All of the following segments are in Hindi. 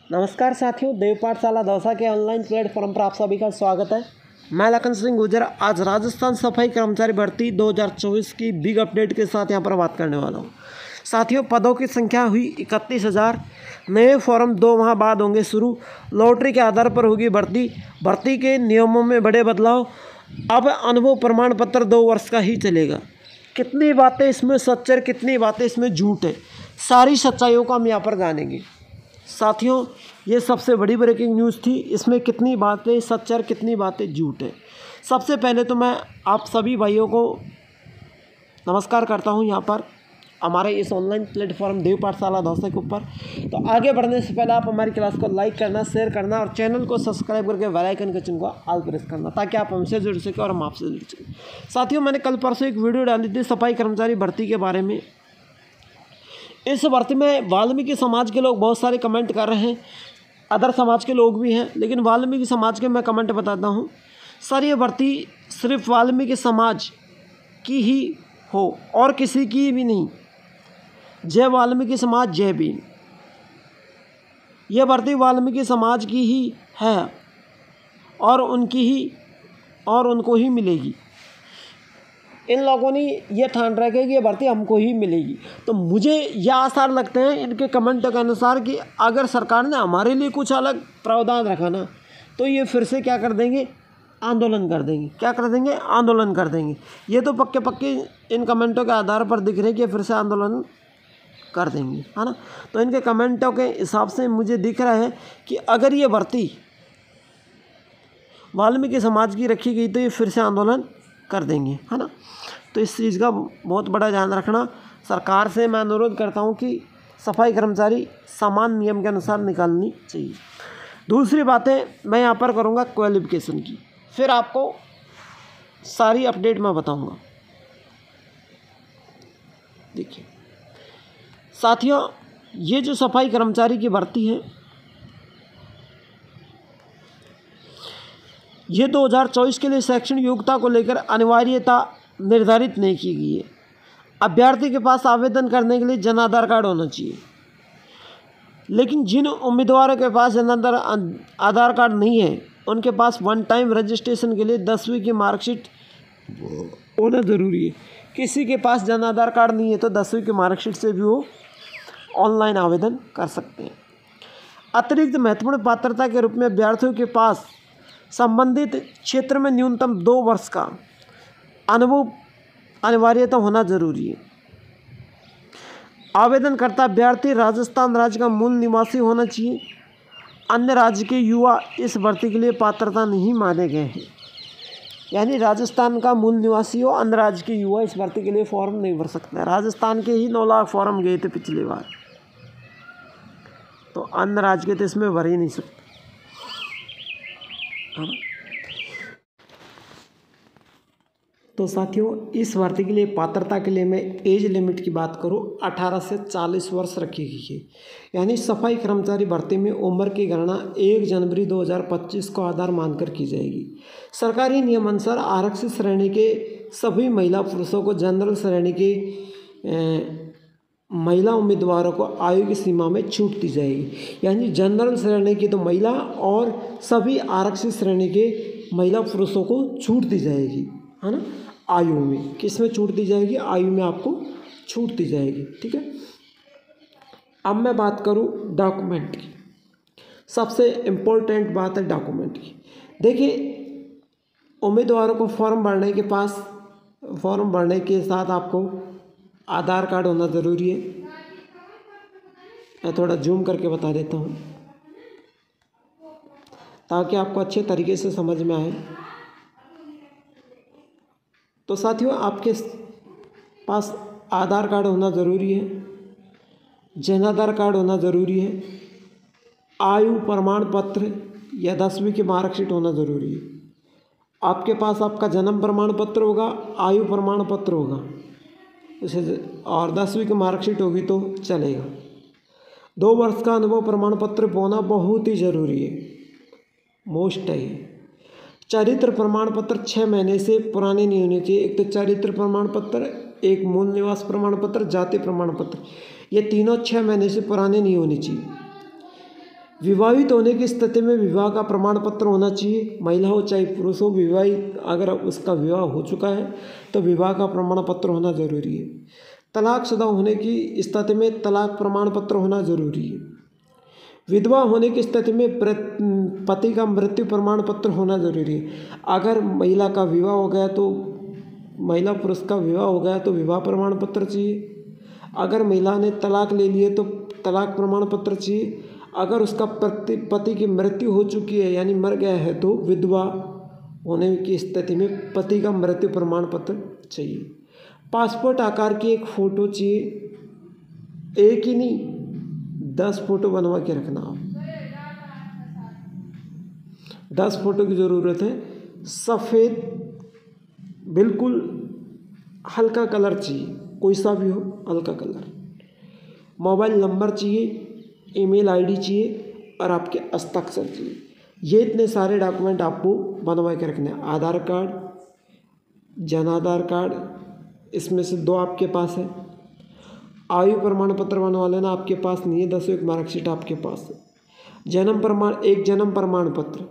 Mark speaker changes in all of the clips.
Speaker 1: नमस्कार साथियों, देव पाठशाला दौसा के ऑनलाइन प्लेटफॉर्म पर आप सभी का स्वागत है। मैं लखन सिंह गुर्जर आज राजस्थान सफाई कर्मचारी भर्ती 2024 की बिग अपडेट के साथ यहां पर बात करने वाला हूं। साथियों, पदों की संख्या हुई 31,000। नए फॉर्म 2 माह बाद होंगे शुरू। लॉटरी के आधार पर होगी भर्ती के नियमों में बड़े बदलाव। अब अनुभव प्रमाण पत्र 2 वर्ष का ही चलेगा। कितनी बातें इसमें सच है, कितनी बातें इसमें झूठ है, सारी सच्चाइयों को हम यहाँ पर जानेंगे। साथियों, ये सबसे बड़ी ब्रेकिंग न्यूज़ थी। इसमें कितनी बातें सच है, कितनी बातें झूठ है। सबसे पहले तो मैं आप सभी भाइयों को नमस्कार करता हूँ यहाँ पर हमारे इस ऑनलाइन प्लेटफॉर्म देव पाठशाला दौसा के ऊपर। तो आगे बढ़ने से पहले आप हमारी क्लास को लाइक करना, शेयर करना और चैनल को सब्सक्राइब करके बेल आइकन के चिन्ह को ऑल प्रेस करना, ताकि आप हमसे जुड़ सकें और हम आपसे जुड़ सकें। साथियों, मैंने कल परसों एक वीडियो डाली थी सफाई कर्मचारी भर्ती के बारे में। इस भर्ती में वाल्मीकि समाज के लोग बहुत सारे कमेंट कर रहे हैं, अदर समाज के लोग भी हैं, लेकिन वाल्मीकि समाज के मैं कमेंट बताता हूं। सर, ये भर्ती सिर्फ वाल्मीकि समाज की ही हो और किसी की भी नहीं। जय वाल्मीकि समाज, जय भीम। यह भर्ती वाल्मीकि समाज की ही है और उनको ही मिलेगी। इन लोगों ने ये ठान रखा है कि ये भर्ती हमको ही मिलेगी। तो मुझे यह आसार लगते हैं इनके कमेंटों के अनुसार कि अगर सरकार ने हमारे लिए कुछ अलग प्रावधान रखा ना, तो ये फिर से क्या कर देंगे, आंदोलन कर देंगे। क्या कर देंगे? आंदोलन कर देंगे। ये तो पक्के इन कमेंटों के आधार पर दिख रहे हैं कि फिर से आंदोलन कर देंगे, है ना। तो इनके कमेंटों के हिसाब से मुझे दिख रहा है कि अगर ये भर्ती वाल्मीकि समाज की रखी गई तो ये फिर से आंदोलन कर देंगे, है ना। तो इस चीज़ का बहुत बड़ा ध्यान रखना। सरकार से मैं अनुरोध करता हूँ कि सफाई कर्मचारी समान नियम के अनुसार निकालनी चाहिए। दूसरी बातें मैं यहाँ पर करूँगा क्वालिफिकेशन की, फिर आपको सारी अपडेट मैं बताऊँगा। देखिए साथियों, ये जो सफाई कर्मचारी की भर्ती है, ये 2024 के लिए शैक्षणिक योग्यता को लेकर अनिवार्यता निर्धारित नहीं की गई है। अभ्यर्थी के पास आवेदन करने के लिए जन आधार कार्ड होना चाहिए, लेकिन जिन उम्मीदवारों के पास जन आधार कार्ड नहीं है, उनके पास वन टाइम रजिस्ट्रेशन के लिए 10वीं की मार्कशीट होना ज़रूरी है। किसी के पास जन आधार कार्ड नहीं है तो 10वीं की मार्कशीट से भी वो ऑनलाइन आवेदन कर सकते हैं। अतिरिक्त महत्वपूर्ण पात्रता के रूप में अभ्यर्थियों के पास संबंधित क्षेत्र में न्यूनतम 2 वर्ष का अनुभव अनिवार्यता होना जरूरी है। आवेदनकर्ता अभ्यर्थी राजस्थान राज्य का मूल निवासी होना चाहिए। अन्य राज्य के युवा इस भर्ती के लिए पात्रता नहीं माने गए हैं। यानी राजस्थान का मूल निवासी हो, अन्य राज्य के युवा इस भर्ती के लिए फॉर्म नहीं भर सकते। राजस्थान के ही 9 लाख फॉर्म गए थे पिछली बार, तो अन्य राज्य के तो इसमें भर ही नहीं सकते। तो साथियों, इस भर्ती के लिए पात्रता के लिए मैं एज लिमिट की बात करूं, 18 से 40 वर्ष रखी गई है। यानी सफाई कर्मचारी भर्ती में उम्र की गणना 1 जनवरी 2025 को आधार मानकर की जाएगी। सरकारी नियमानुसार आरक्षित श्रेणी के सभी महिला पुरुषों को जनरल श्रेणी के महिला उम्मीदवारों को आयु की सीमा में छूट दी जाएगी। यानी जनरल श्रेणी की तो महिला और सभी आरक्षित श्रेणी के महिला पुरुषों को छूट दी जाएगी, है ना। आयु में किस में छूट दी जाएगी? आयु में आपको छूट दी जाएगी, ठीक है। अब मैं बात करूं डॉक्यूमेंट की। सबसे इम्पोर्टेंट बात है डॉक्यूमेंट की। देखिए, उम्मीदवारों को फॉर्म भरने के साथ आपको आधार कार्ड होना ज़रूरी है। मैं थोड़ा जूम करके बता देता हूँ ताकि आपको अच्छे तरीके से समझ में आए। तो साथियों, आपके पास आधार कार्ड होना ज़रूरी है, जन आधार कार्ड होना ज़रूरी है, आयु प्रमाण पत्र या 10वीं की मार्कशीट होना ज़रूरी है। आपके पास आपका जन्म प्रमाण पत्र होगा, आयु प्रमाण पत्र होगा और 10वीं की मार्कशीट होगी तो चलेगा। 2 वर्ष का अनुभव प्रमाण पत्र होना बहुत ही ज़रूरी है, मोस्ट है। चरित्र प्रमाण पत्र 6 महीने से पुराने नहीं होने चाहिए। एक तो चरित्र प्रमाण पत्र, एक मूल निवास प्रमाण पत्र, जाति प्रमाण पत्र, ये तीनों 6 महीने से पुराने नहीं होने चाहिए। विवाहित होने की स्थिति में विवाह का प्रमाण पत्र होना चाहिए। महिला हो चाहे पुरुष हो, विवाहित अगर उसका विवाह हो चुका है तो विवाह का प्रमाण पत्र होना जरूरी है। तलाकशुदा होने की स्थिति में तलाक प्रमाण पत्र होना जरूरी है। विधवा होने की स्थिति में पति का मृत्यु प्रमाण पत्र होना जरूरी है। अगर महिला का विवाह हो गया तो महिला पुरुष का विवाह हो गया तो विवाह प्रमाण पत्र चाहिए। अगर महिला ने तलाक ले लिए तो तलाक प्रमाण पत्र चाहिए। अगर उसका पति की मृत्यु हो चुकी है यानी मर गया है तो विधवा होने की स्थिति में पति का मृत्यु प्रमाण पत्र चाहिए। पासपोर्ट आकार की एक फ़ोटो चाहिए, एक ही नहीं 10 फ़ोटो बनवा के रखना आप। 10 फ़ोटो की ज़रूरत है। सफ़ेद बिल्कुल हल्का कलर चाहिए, कोई सा भी हो हल्का कलर। मोबाइल नंबर चाहिए, ईमेल आईडी चाहिए और आपके हस्ताक्षर चाहिए। ये इतने सारे डॉक्यूमेंट आपको बनवा के रखने हैं। आधार कार्ड, जन आधार कार्ड, इसमें से 2 आपके पास है। आयु प्रमाण पत्र बनवा लेना, आपके पास नहीं है 10वीं की मार्कशीट आपके पास है। एक जन्म प्रमाण पत्र,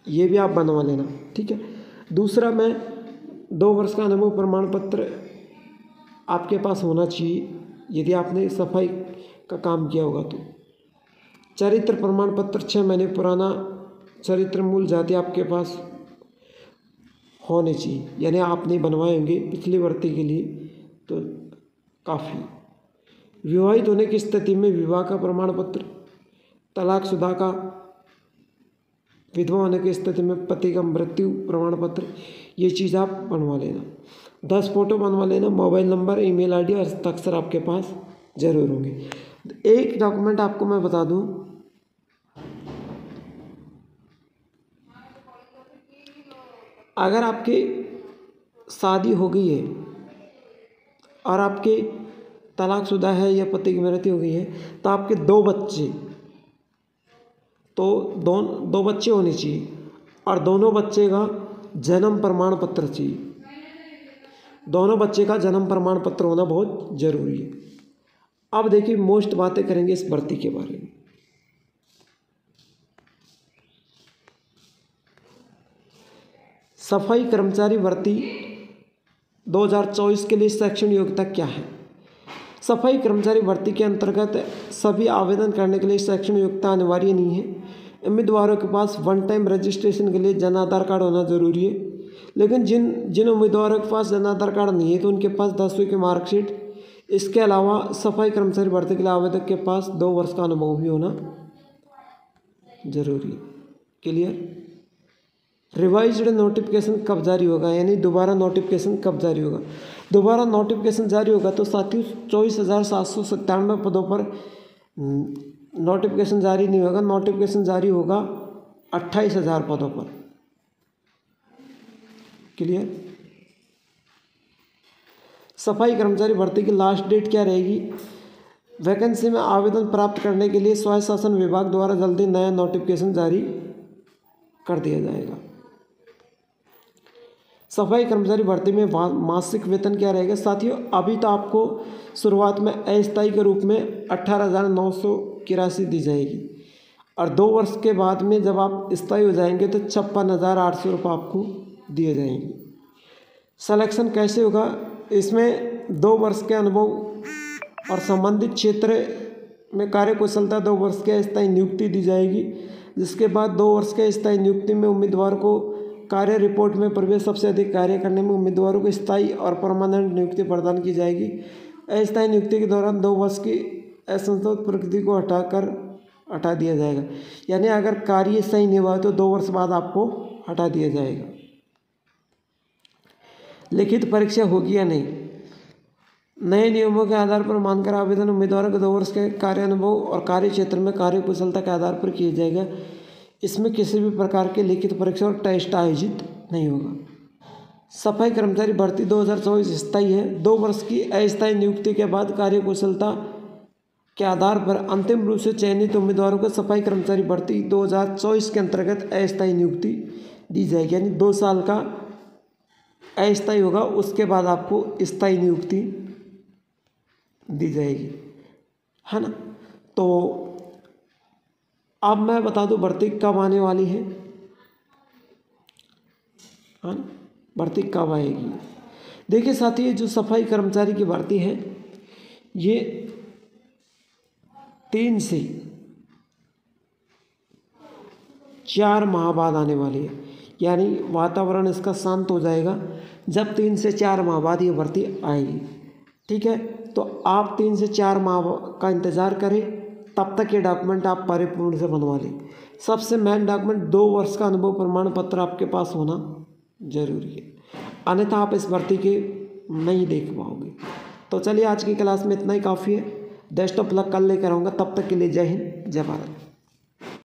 Speaker 1: ये भी आप बनवा लेना, ठीक है। दूसरा मैं 2 वर्ष का अनुभव प्रमाण पत्र आपके पास होना चाहिए यदि आपने सफाई का काम किया होगा तो। चरित्र प्रमाण पत्र 6 महीने पुराना चरित्र मूल जाति आपके पास होने चाहिए, यानी आप नहीं बनवाए होंगे पिछली भर्ती के लिए तो काफ़ी। विवाहित होने की स्थिति में विवाह का प्रमाण पत्र, तलाकशुदा का विधवा होने की स्थिति में पति का मृत्यु प्रमाण पत्र, ये चीज़ आप बनवा लेना। 10 फ़ोटो बनवा लेना। मोबाइल नंबर, ईमेल आईडी और हस्ताक्षर आपके पास ज़रूर होंगे। एक डॉक्यूमेंट आपको मैं बता दूं, अगर आपकी शादी हो गई है और आपके तलाकशुदा है या पति की मृत्यु हो गई है तो आपके 2 बच्चे, तो 2 बच्चे होने चाहिए और दोनों बच्चे का जन्म प्रमाण पत्र चाहिए। दोनों बच्चे का जन्म प्रमाण पत्र होना बहुत ज़रूरी है। अब देखिए मोस्ट बातें करेंगे इस भर्ती के बारे में। सफाई कर्मचारी भर्ती 2024 के लिए शैक्षणिक योग्यता क्या है? सफाई कर्मचारी भर्ती के अंतर्गत सभी आवेदन करने के लिए शैक्षणिक योग्यता अनिवार्य नहीं है। उम्मीदवारों के पास वन टाइम रजिस्ट्रेशन के लिए जन आधार कार्ड होना जरूरी है। लेकिन जिन उम्मीदवारों के पास जन आधार कार्ड नहीं है तो उनके पास 10वीं की मार्कशीट, इसके अलावा सफाई कर्मचारी भर्ती के लिए आवेदक के पास 2 वर्ष का अनुभव भी होना जरूरी है। क्लियर? रिवाइज्ड नोटिफिकेशन कब जारी होगा, यानी दोबारा नोटिफिकेशन कब जारी होगा? दोबारा नोटिफिकेशन जारी होगा तो साथियों 24,797 पदों पर नोटिफिकेशन जारी नहीं होगा। नोटिफिकेशन जारी होगा 28,000 पदों पर। क्लियर? सफाई कर्मचारी भर्ती की लास्ट डेट क्या रहेगी? वैकेंसी में आवेदन प्राप्त करने के लिए स्वायत्त शासन विभाग द्वारा जल्दी नया नोटिफिकेशन जारी कर दिया जाएगा। सफाई कर्मचारी भर्ती में मासिक वेतन क्या रहेगा? साथियों अभी तो आपको शुरुआत में अस्थायी के रूप में 18,900 की राशि दी जाएगी और 2 वर्ष के बाद में जब आप स्थायी हो जाएंगे तो 56,800 रुपये आपको दिए जाएंगे। सिलेक्शन कैसे होगा? इसमें 2 वर्ष के अनुभव और संबंधित क्षेत्र में कार्यकुशलता 2 वर्ष के स्थायी नियुक्ति दी जाएगी, जिसके बाद 2 वर्ष के स्थायी नियुक्ति में उम्मीदवार को कार्य रिपोर्ट में प्रवेश सबसे अधिक कार्य करने में उम्मीदवारों को स्थायी और परमानेंट नियुक्ति प्रदान की जाएगी। अस्थायी नियुक्ति के दौरान 2 वर्ष की असंतोष प्रकृति को हटा दिया जाएगा, यानी अगर कार्य सही नहीं हुआ तो 2 वर्ष बाद आपको हटा दिया जाएगा। लिखित परीक्षा होगी या नहीं? नए नियमों के आधार पर मानकर आवेदन उम्मीदवारों के 2 वर्ष के कार्य अनुभव और कार्य क्षेत्र में कार्य कुशलता के आधार पर किया जाएगा। इसमें किसी भी प्रकार के लिखित परीक्षा और टेस्ट आयोजित नहीं होगा। सफाई कर्मचारी भर्ती 2024 स्थायी है। 2 वर्ष की अस्थायी नियुक्ति के बाद कार्य कुशलता के आधार पर अंतिम रूप से चयनित उम्मीदवारों को सफाई कर्मचारी भर्ती 2024 के अंतर्गत अस्थायी नियुक्ति दी जाएगी, यानी 2 साल का अस्थायी होगा, उसके बाद आपको स्थायी नियुक्ति दी जाएगी, है ना। तो अब मैं बता दूं भर्ती कब आने वाली है, हाँ भर्ती कब आएगी। देखिए साथियों, जो सफाई कर्मचारी की भर्ती है ये 3 से 4 माह बाद आने वाली है, यानी वातावरण इसका शांत हो जाएगा जब 3 से 4 माह बाद ये भर्ती आएगी। ठीक है, तो आप 3 से 4 माह का इंतज़ार करें, तब तक ये डॉक्यूमेंट आप परिपूर्ण से बनवा लें। सबसे मेन डॉक्यूमेंट 2 वर्ष का अनुभव प्रमाण पत्र आपके पास होना जरूरी है, अन्यथा आप इस भर्ती के नहीं देख पाओगे। तो चलिए आज की क्लास में इतना ही काफ़ी है। बेस्ट ऑफ लक कल लेकर आऊँगा, तब तक के लिए जय हिंद जय भारत।